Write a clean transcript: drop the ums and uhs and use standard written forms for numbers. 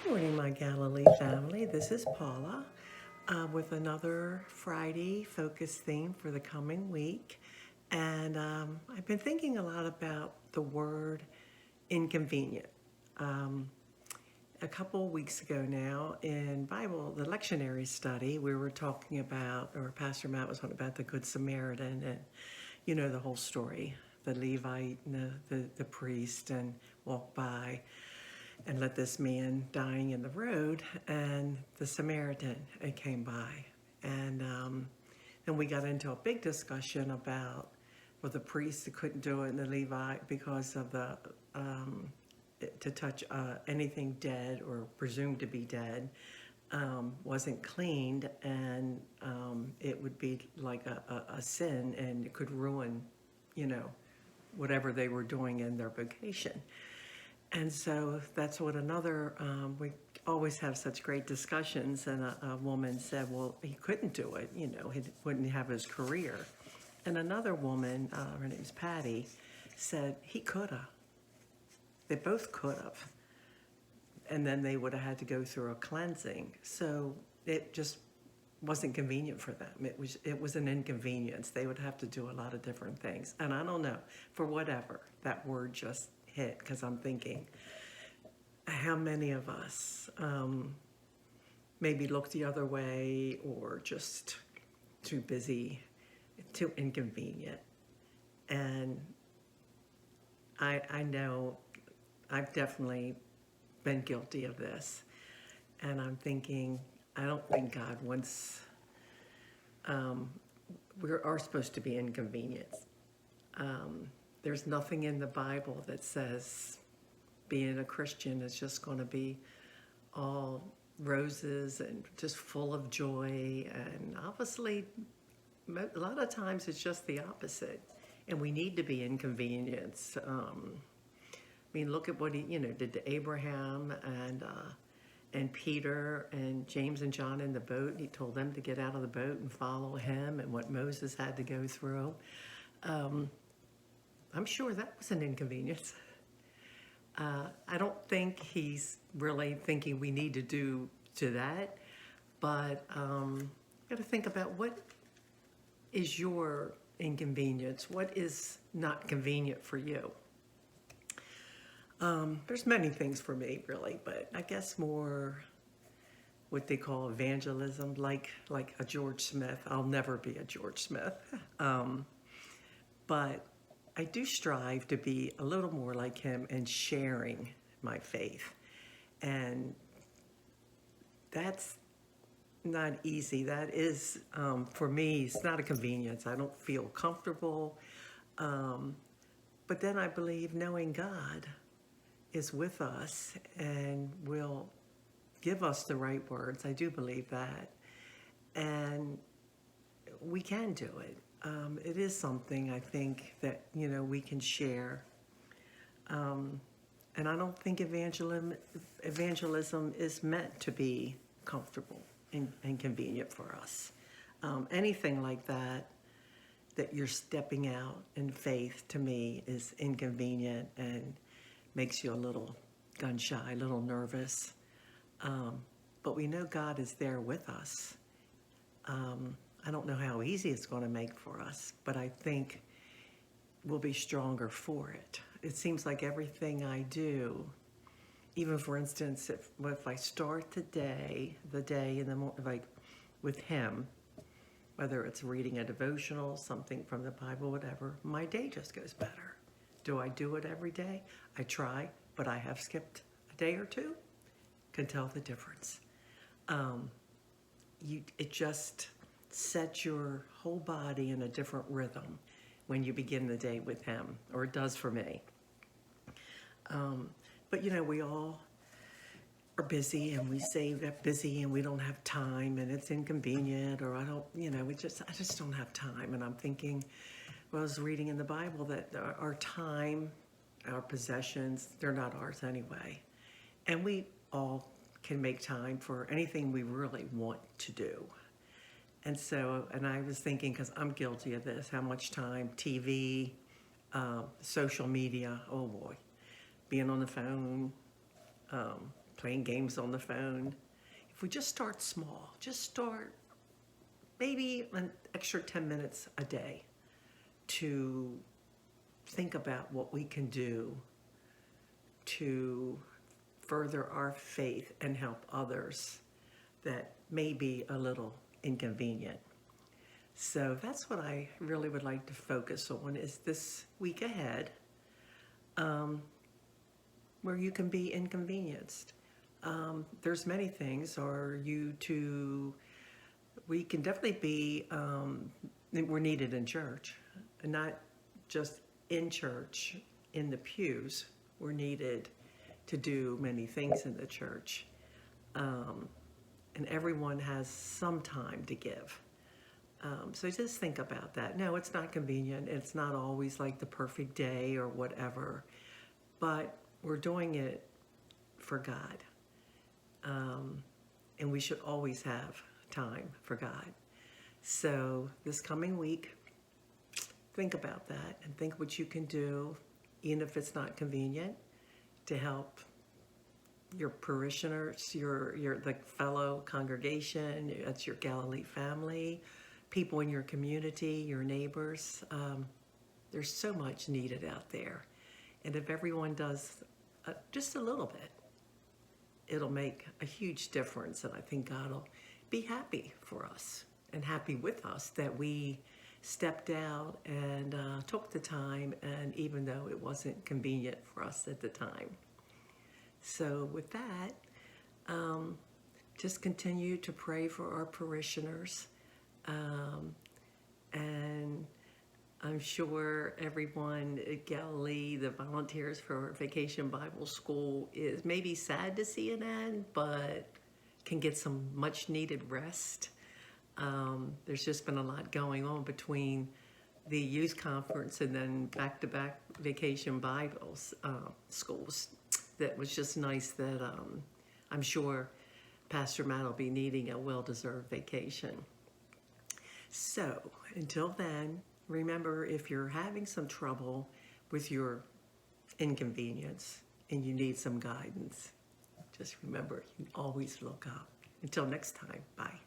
Morning, my Galilee family. This is Paula with another Friday focus theme for the coming week. And I've been thinking a lot about the word inconvenient. A couple weeks ago now in Bible, the lectionary study, we were talking about, or Pastor Matt was talking about the Good Samaritan and, you know, the whole story. The Levite and the priest and walked by and let this man dying in the road, and the Samaritan came by. And then we got into a big discussion about, well, the priest couldn't do it and the Levite because of the, to touch anything dead or presumed to be dead wasn't cleaned, and it would be like a sin, and it could ruin, you know, whatever they were doing in their vocation. And so that's what we always have such great discussions, and a woman said, well, he couldn't do it, you know, he wouldn't have his career. And another woman, her name's Patty, said he could have. They both could have. And then they would have had to go through a cleansing. So it just wasn't convenient for them. It was an inconvenience. They would have to do a lot of different things. And I don't know, for whatever, that word just hit, because I'm thinking, how many of us maybe look the other way, or just too busy, too inconvenient. And I know I've definitely been guilty of this. And I'm thinking, I don't think God wants, we are supposed to be inconvenienced. There's nothing in the Bible that says being a Christian is just going to be all roses and just full of joy. And obviously, a lot of times it's just the opposite. And we need to be inconvenienced. I mean, look at what he, did to Abraham and Peter and James and John in the boat. He told them to get out of the boat and follow him, and what Moses had to go through. I'm sure that was an inconvenience. I don't think he's really thinking we need to do to that, but got to think about what is your inconvenience? What is not convenient for you? There's many things for me, really, but I guess more what they call evangelism, like a George Smith. I'll never be a George Smith, but I do strive to be a little more like him in sharing my faith. And that's not easy. That is, for me, it's not a convenience. I don't feel comfortable. But then I believe knowing God is with us and will give us the right words. I do believe that. And we can do it. It is something I think that, we can share. And I don't think evangelism is meant to be comfortable and convenient for us. Anything like that you're stepping out in faith, to me, is inconvenient and makes you a little gun shy, a little nervous. But we know God is there with us. I don't know how easy it's going to make for us, but I think we'll be stronger for it. It seems like everything I do, even for instance, if I start the day in the morning, like with him, whether it's reading a devotional, something from the Bible, whatever, my day just goes better. Do I do it every day? I try, but I have skipped a day or two. Can tell the difference. It just sets your whole body in a different rhythm when you begin the day with him, or it does for me. But we all are busy, and we say that busy and we don't have time, and it's inconvenient, or I just don't have time. And I'm thinking, well, I was reading in the Bible that our time, our possessions, they're not ours anyway. And we all can make time for anything we really want to do. And I was thinking, because I'm guilty of this, how much time TV, social media, oh boy, being on the phone, playing games on the phone. If we just start small, just start maybe an extra 10 minutes a day to think about what we can do to further our faith and help others that may be a little inconvenient. So that's what I really would like to focus on, is this week ahead, where you can be inconvenienced. There's many things, we can definitely be, we're needed in church, and not just in church, in the pews. We're needed to do many things in the church. And everyone has some time to give. So just think about that. No, it's not convenient. It's not always like the perfect day or whatever, but we're doing it for God. And we should always have time for God. So this coming week, think about that and think what you can do, even if it's not convenient, to help your parishioners, the fellow congregation, that's your Galilee family, people in your community, your neighbors. There's so much needed out there. And if everyone does just a little bit, it'll make a huge difference. And I think God will be happy for us and happy with us that we stepped out and took the time, and even though it wasn't convenient for us at the time. So with that, just continue to pray for our parishioners. And I'm sure everyone at Galilee, the volunteers for Vacation Bible School, is maybe sad to see an end, but can get some much needed rest. There's just been a lot going on between the youth conference and then back-to-back Vacation Bible schools. That was just nice that I'm sure Pastor Matt will be needing a well-deserved vacation. So until then, remember, if you're having some trouble with your inconvenience and you need some guidance, just remember, you can always look up. Until next time, bye.